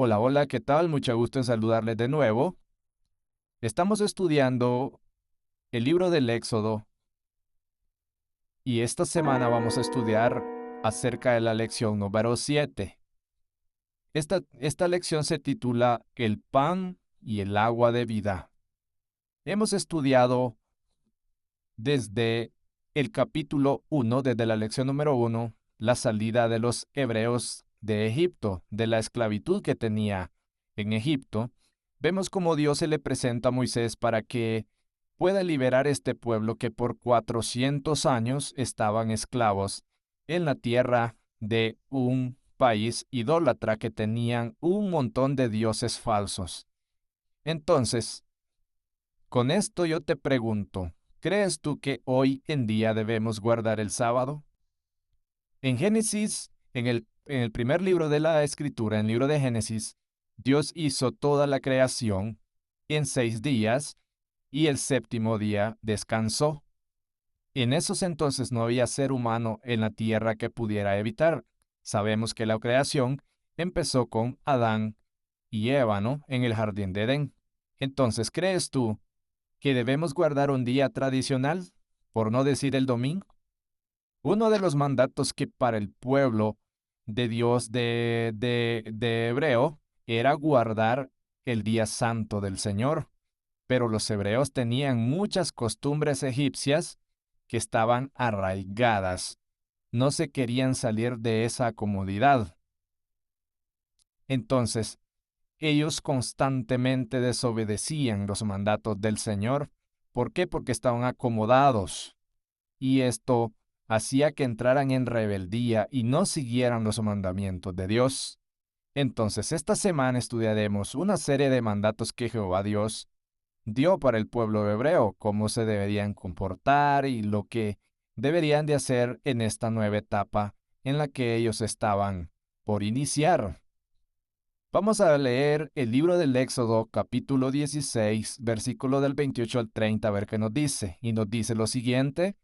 Hola, hola, ¿qué tal? Mucho gusto en saludarles de nuevo. Estamos estudiando el libro del Éxodo y esta semana vamos a estudiar acerca de la lección número 7. Esta lección se titula El pan y el agua de vida. Hemos estudiado desde el capítulo 1, desde la lección número 1, la salida de los hebreos de Egipto, de la esclavitud que tenía en Egipto. Vemos cómo Dios se le presenta a Moisés para que pueda liberar este pueblo que por 400 años estaban esclavos en la tierra de un país idólatra que tenían un montón de dioses falsos. Entonces, con esto yo te pregunto, ¿crees tú que hoy en día debemos guardar el sábado? En Génesis, en el primer libro de la Escritura, en el libro de Génesis, Dios hizo toda la creación en 6 días y el séptimo día descansó. En esos entonces no había ser humano en la tierra que pudiera evitar. Sabemos que la creación empezó con Adán y Eva, ¿no? En el jardín de Edén. Entonces, ¿crees tú que debemos guardar un día tradicional, por no decir el domingo? Uno de los mandatos que para el pueblo de Dios de Hebreo era guardar el día santo del Señor, pero los hebreos tenían muchas costumbres egipcias que estaban arraigadas. No se querían salir de esa comodidad. Entonces, ellos constantemente desobedecían los mandatos del Señor. ¿Por qué? Porque estaban acomodados. Y esto hacía que entraran en rebeldía y no siguieran los mandamientos de Dios. Entonces, esta semana estudiaremos una serie de mandatos que Jehová Dios dio para el pueblo hebreo, cómo se deberían comportar y lo que deberían de hacer en esta nueva etapa en la que ellos estaban por iniciar. Vamos a leer el libro del Éxodo, capítulo 16, versículo del 28 al 30, a ver qué nos dice. Y nos dice lo siguiente: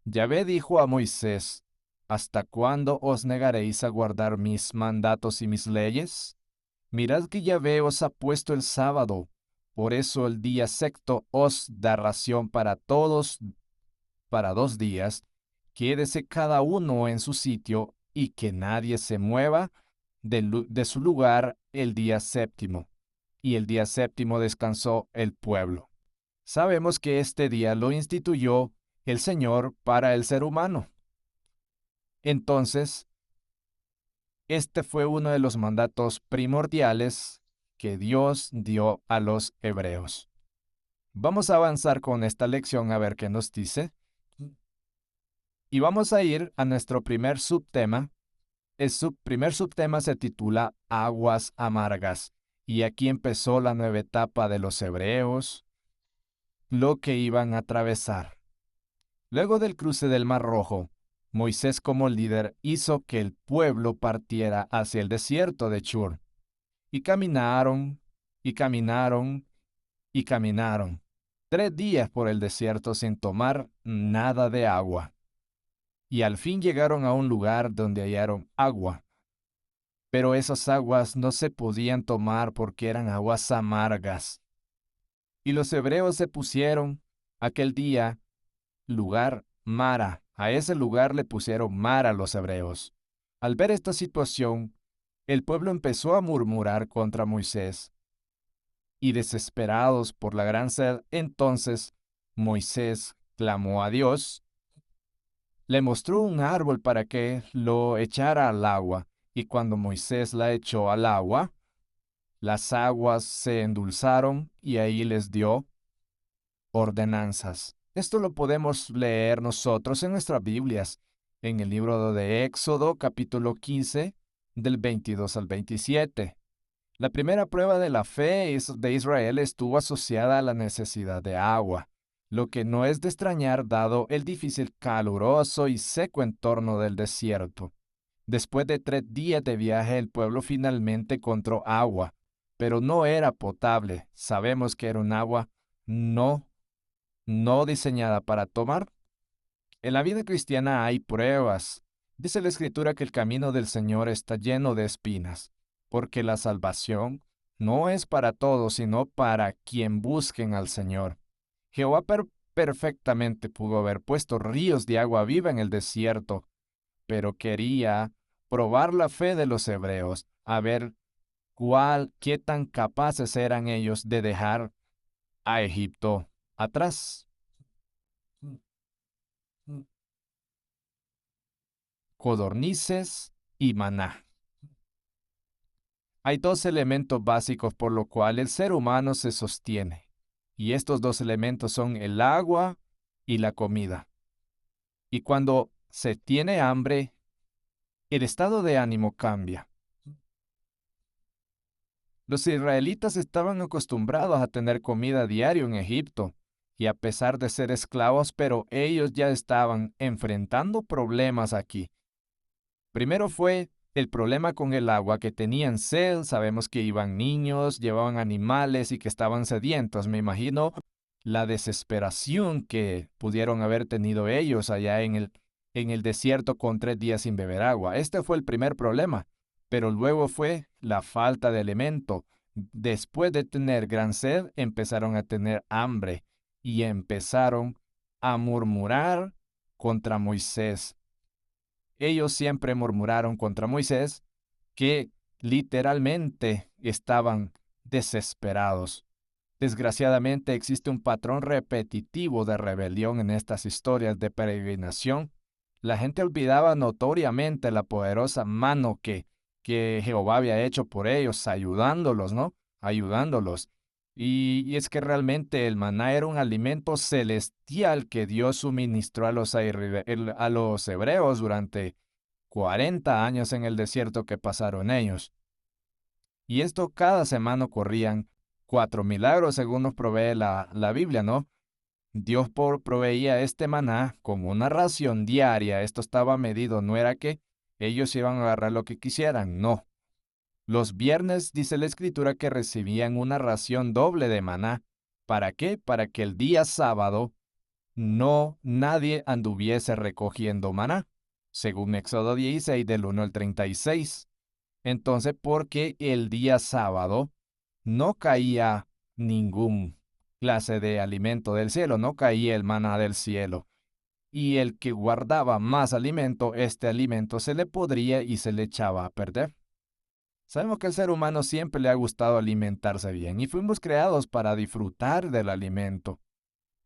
Yahvé dijo a Moisés: ¿Hasta cuándo os negaréis a guardar mis mandatos y mis leyes? Mirad que Yahvé os ha puesto el sábado, por eso el día sexto os da ración para todos, para 2 días. Quédese cada uno en su sitio y que nadie se mueva de su lugar el día séptimo. Y el día séptimo descansó el pueblo. Sabemos que este día lo instituyó el Señor para el ser humano. Entonces, este fue uno de los mandatos primordiales que Dios dio a los hebreos. Vamos a avanzar con esta lección a ver qué nos dice. Y vamos a ir a nuestro primer subtema. El primer subtema se titula Aguas amargas. Y aquí empezó la nueva etapa de los hebreos, lo que iban a atravesar. Luego del cruce del Mar Rojo, Moisés como líder hizo que el pueblo partiera hacia el desierto de Chur. Y caminaron, y caminaron, y caminaron 3 días por el desierto sin tomar nada de agua. Y al fin llegaron a un lugar donde hallaron agua. Pero esas aguas no se podían tomar porque eran aguas amargas. Y los hebreos se pusieron aquel día lugar Mara. A ese lugar le pusieron Mara los hebreos. Al ver esta situación, el pueblo empezó a murmurar contra Moisés. Y desesperados por la gran sed, entonces Moisés clamó a Dios, le mostró un árbol para que lo echara al agua, y cuando Moisés la echó al agua, las aguas se endulzaron y ahí les dio ordenanzas. Esto lo podemos leer nosotros en nuestras Biblias, en el libro de Éxodo, capítulo 15, del 22 al 27. La primera prueba de la fe de Israel estuvo asociada a la necesidad de agua, lo que no es de extrañar dado el difícil, caluroso y seco entorno del desierto. Después de 3 días de viaje, el pueblo finalmente encontró agua, pero no era potable. Sabemos que era un agua no diseñada para tomar. En la vida cristiana hay pruebas. Dice la Escritura que el camino del Señor está lleno de espinas. porque la salvación no es para todos, sino para quien busquen al Señor. Jehová perfectamente pudo haber puesto ríos de agua viva en el desierto, pero quería probar la fe de los hebreos, a ver qué tan capaces eran ellos de dejar a Egipto atrás. Codornices y maná. Hay dos elementos básicos por los cuales el ser humano se sostiene, y estos dos elementos son el agua y la comida. Y cuando se tiene hambre, el estado de ánimo cambia. Los israelitas estaban acostumbrados a tener comida diario en Egipto, y a pesar de ser esclavos, pero ellos ya estaban enfrentando problemas aquí. Primero fue el problema con el agua, que tenían sed. Sabemos que iban niños, llevaban animales y que estaban sedientos. Me imagino la desesperación que pudieron haber tenido ellos allá en el desierto con 3 días sin beber agua. Este fue el primer problema, pero luego fue la falta de alimento. Después de tener gran sed, empezaron a tener hambre y empezaron a murmurar contra Moisés. Ellos siempre murmuraron contra Moisés, que literalmente estaban desesperados. Desgraciadamente existe un patrón repetitivo de rebelión en estas historias de peregrinación. La gente olvidaba notoriamente la poderosa mano que Jehová había hecho por ellos, ayudándolos, ¿no? Ayudándolos. Y es que realmente el maná era un alimento celestial que Dios suministró a los hebreos durante 40 años en el desierto que pasaron ellos. Y esto cada semana ocurrían 4 milagros, según nos provee la Biblia, ¿no? Dios proveía este maná como una ración diaria. Esto estaba medido, no era que ellos iban a agarrar lo que quisieran, no. Los viernes dice la Escritura que recibían una ración doble de maná. ¿Para qué? Para que el día sábado nadie anduviese recogiendo maná, según Éxodo 16 del 1 al 36. Entonces, porque el día sábado no caía ningún clase de alimento del cielo, no caía el maná del cielo. Y el que guardaba más alimento, este alimento se le podría y se le echaba a perder. Sabemos que al ser humano siempre le ha gustado alimentarse bien y fuimos creados para disfrutar del alimento.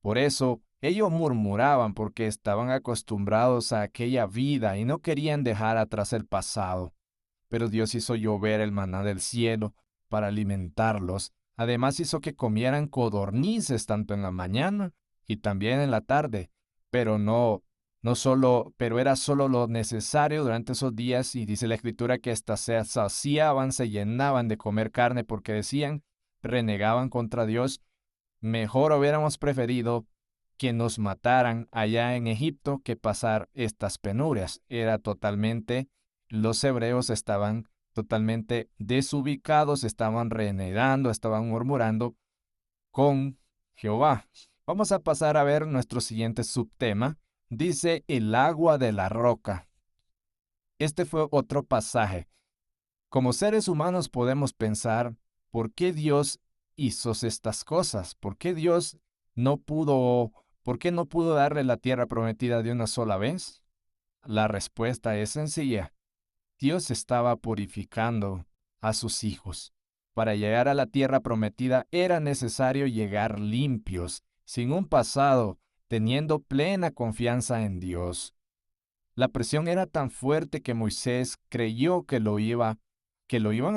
Por eso, ellos murmuraban porque estaban acostumbrados a aquella vida y no querían dejar atrás el pasado. Pero Dios hizo llover el maná del cielo para alimentarlos. Además hizo que comieran codornices tanto en la mañana y también en la tarde. Pero pero era solo lo necesario durante esos días, y dice la Escritura que hasta se saciaban, se llenaban de comer carne porque decían, renegaban contra Dios. Mejor hubiéramos preferido que nos mataran allá en Egipto que pasar estas penurias. Los hebreos estaban totalmente desubicados, estaban renegando, estaban murmurando con Jehová. Vamos a pasar a ver nuestro siguiente subtema. Dice el agua de la roca. Este fue otro pasaje. Como seres humanos podemos pensar, ¿por qué Dios hizo estas cosas? No pudo, ¿por qué no pudo darle la tierra prometida de una sola vez? La respuesta es sencilla. Dios estaba purificando a sus hijos. Para llegar a la tierra prometida era necesario llegar limpios, sin un pasado, teniendo plena confianza en Dios. La presión era tan fuerte que Moisés creyó que lo iban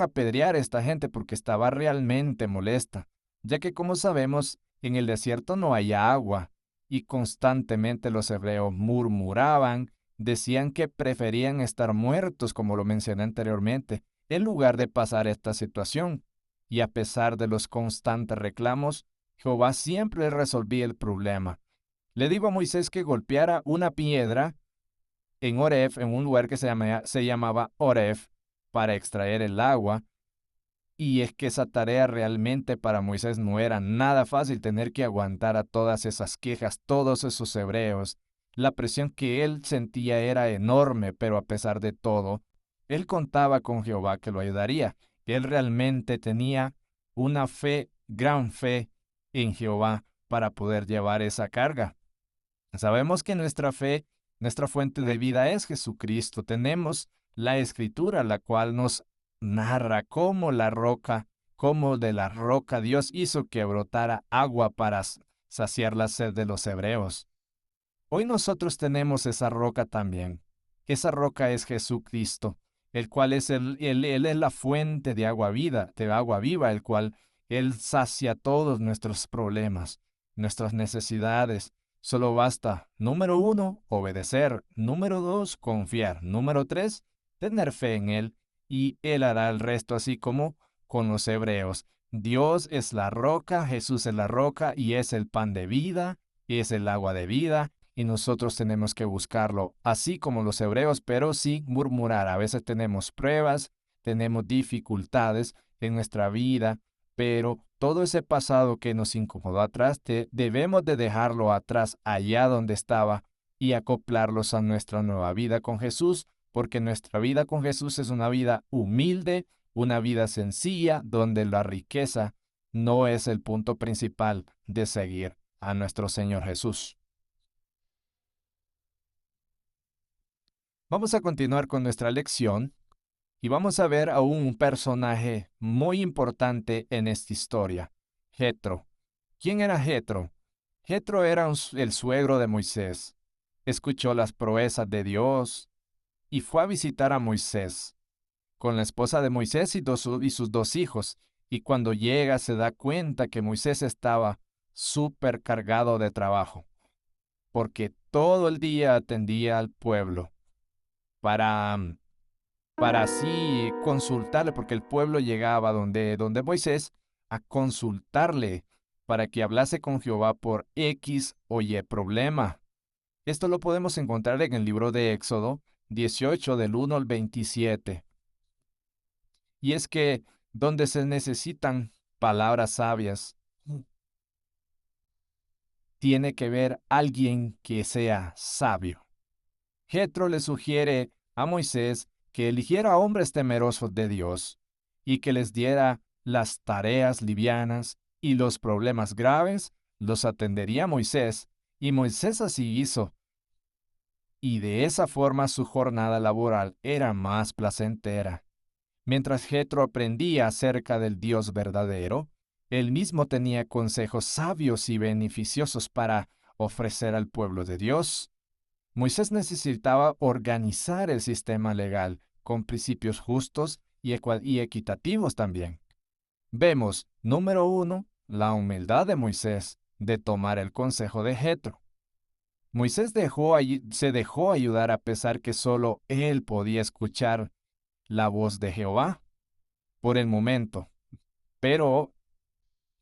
a apedrear a esta gente porque estaba realmente molesta, ya que como sabemos, en el desierto no hay agua, y constantemente los hebreos murmuraban, decían que preferían estar muertos, como lo mencioné anteriormente, en lugar de pasar esta situación. Y a pesar de los constantes reclamos, Jehová siempre resolvía el problema. Le dijo a Moisés que golpeara una piedra en Oreb, en un lugar que se llamaba Oreb, para extraer el agua. Y es que esa tarea realmente para Moisés no era nada fácil, tener que aguantar a todas esas quejas, todos esos hebreos. La presión que él sentía era enorme, pero a pesar de todo, él contaba con Jehová que lo ayudaría. Él realmente tenía una fe, gran fe en Jehová para poder llevar esa carga. Sabemos que nuestra fe, nuestra fuente de vida es Jesucristo. Tenemos la Escritura, la cual nos narra cómo la roca, cómo de la roca Dios hizo que brotara agua para saciar la sed de los hebreos. Hoy nosotros tenemos esa roca también. Esa roca es Jesucristo, el cual es Él es la fuente de agua vida, de agua viva, el cual Él sacia todos nuestros problemas, nuestras necesidades. Solo basta, número 1, obedecer. Número 2, confiar. Número 3, tener fe en Él, y Él hará el resto, así como con los hebreos. Dios es la roca, Jesús es la roca, y es el pan de vida, y es el agua de vida, y nosotros tenemos que buscarlo, así como los hebreos, pero sin murmurar. A veces tenemos pruebas, tenemos dificultades en nuestra vida, pero todo ese pasado que nos incomodó atrás, debemos de dejarlo atrás, allá donde estaba, y acoplarlos a nuestra nueva vida con Jesús, porque nuestra vida con Jesús es una vida humilde, una vida sencilla, donde la riqueza no es el punto principal de seguir a nuestro Señor Jesús. Vamos a continuar con nuestra lección y vamos a ver a un personaje muy importante en esta historia, Jetro. ¿Quién era Jetro? Jetro era el suegro de Moisés. Escuchó las proezas de Dios y fue a visitar a Moisés con la esposa de Moisés y sus 2 hijos. Y cuando llega se da cuenta que Moisés estaba súper cargado de trabajo, porque todo el día atendía al pueblo para, para así consultarle, porque el pueblo llegaba donde Moisés a consultarle para que hablase con Jehová por X o Y problema. Esto lo podemos encontrar en el libro de Éxodo 18 del 1 al 27. Y es que donde se necesitan palabras sabias, tiene que ver alguien que sea sabio. Jetro le sugiere a Moisés que eligiera hombres temerosos de Dios y que les diera las tareas livianas, y los problemas graves los atendería Moisés, y Moisés así hizo. Y de esa forma su jornada laboral era más placentera. Mientras Jetro aprendía acerca del Dios verdadero, él mismo tenía consejos sabios y beneficiosos para ofrecer al pueblo de Dios. Moisés necesitaba organizar el sistema legal con principios justos y equitativos también. Vemos, número 1, la humildad de Moisés de tomar el consejo de Jetro. Moisés se dejó ayudar a pesar que solo él podía escuchar la voz de Jehová por el momento, pero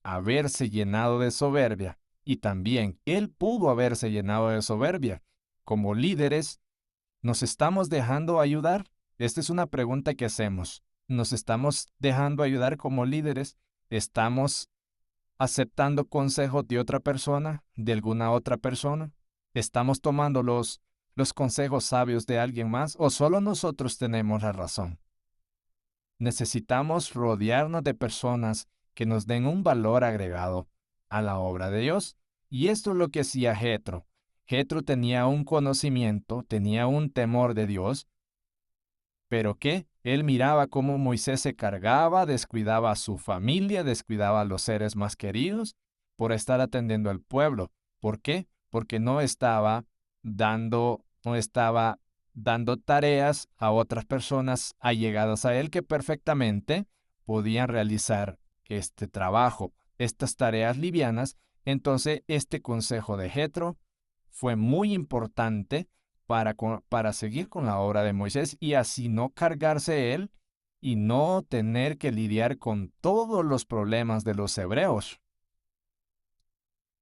haberse llenado de soberbia, y también él pudo haberse llenado de soberbia. Como líderes, ¿nos estamos dejando ayudar? Esta es una pregunta que hacemos. ¿Nos estamos dejando ayudar como líderes? ¿Estamos aceptando consejos de otra persona, de alguna otra persona? ¿Estamos tomando los consejos sabios de alguien más, o solo nosotros tenemos la razón? Necesitamos rodearnos de personas que nos den un valor agregado a la obra de Dios. Y esto es lo que hacía Jetro. Jetro tenía un conocimiento, tenía un temor de Dios, pero que él miraba cómo Moisés se cargaba, descuidaba a su familia, descuidaba a los seres más queridos por estar atendiendo al pueblo. ¿Por qué? Porque no estaba dando tareas a otras personas allegadas a él que perfectamente podían realizar este trabajo, estas tareas livianas. Entonces, este consejo de Jetro fue muy importante para seguir con la obra de Moisés y así no cargarse él y no tener que lidiar con todos los problemas de los hebreos.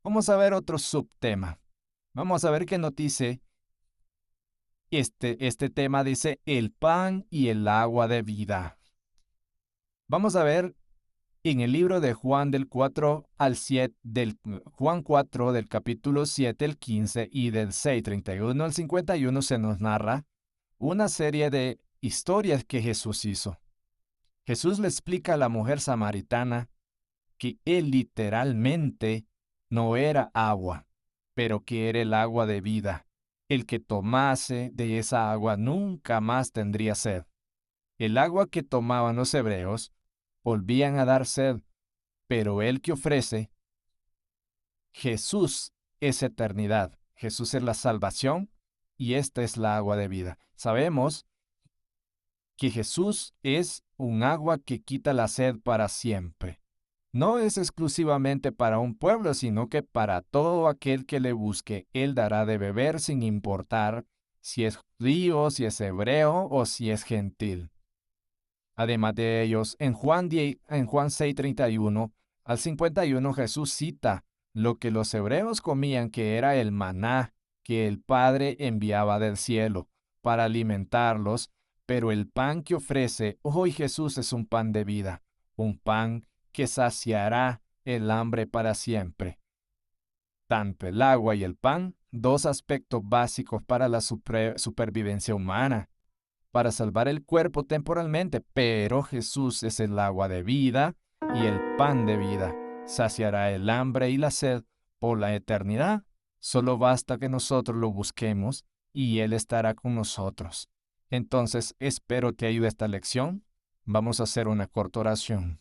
Vamos a ver otro subtema. Vamos a ver qué nos dice este tema. Dice el pan y el agua de vida. Vamos a ver en el libro de Juan del 4 al 7, Juan 4 del capítulo 7 al 15 y del 6, 31 al 51 se nos narra una serie de historias que Jesús hizo. Jesús le explica a la mujer samaritana que él literalmente no era agua, pero que era el agua de vida. El que tomase de esa agua nunca más tendría sed. El agua que tomaban los hebreos volvían a dar sed, pero el que ofrece, Jesús, es eternidad. Jesús es la salvación y esta es la agua de vida. Sabemos que Jesús es un agua que quita la sed para siempre. No es exclusivamente para un pueblo, sino que para todo aquel que le busque, Él dará de beber sin importar si es judío, si es hebreo o si es gentil. Además de ellos, en Juan 6:31 al 51 Jesús cita lo que los hebreos comían, que era el maná que el Padre enviaba del cielo para alimentarlos, pero el pan que ofrece hoy Jesús es un pan de vida, un pan que saciará el hambre para siempre. Tanto el agua y el pan, dos aspectos básicos para la supervivencia humana, para salvar el cuerpo temporalmente, pero Jesús es el agua de vida y el pan de vida. Saciará el hambre y la sed por la eternidad. Solo basta que nosotros lo busquemos y Él estará con nosotros. Entonces, espero te ayude esta lección. Vamos a hacer una corta oración.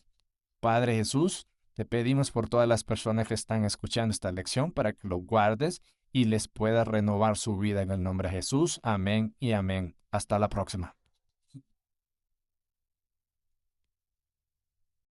Padre Jesús, te pedimos por todas las personas que están escuchando esta lección para que lo guardes y les puedas renovar su vida en el nombre de Jesús. Amén y amén. Hasta la próxima.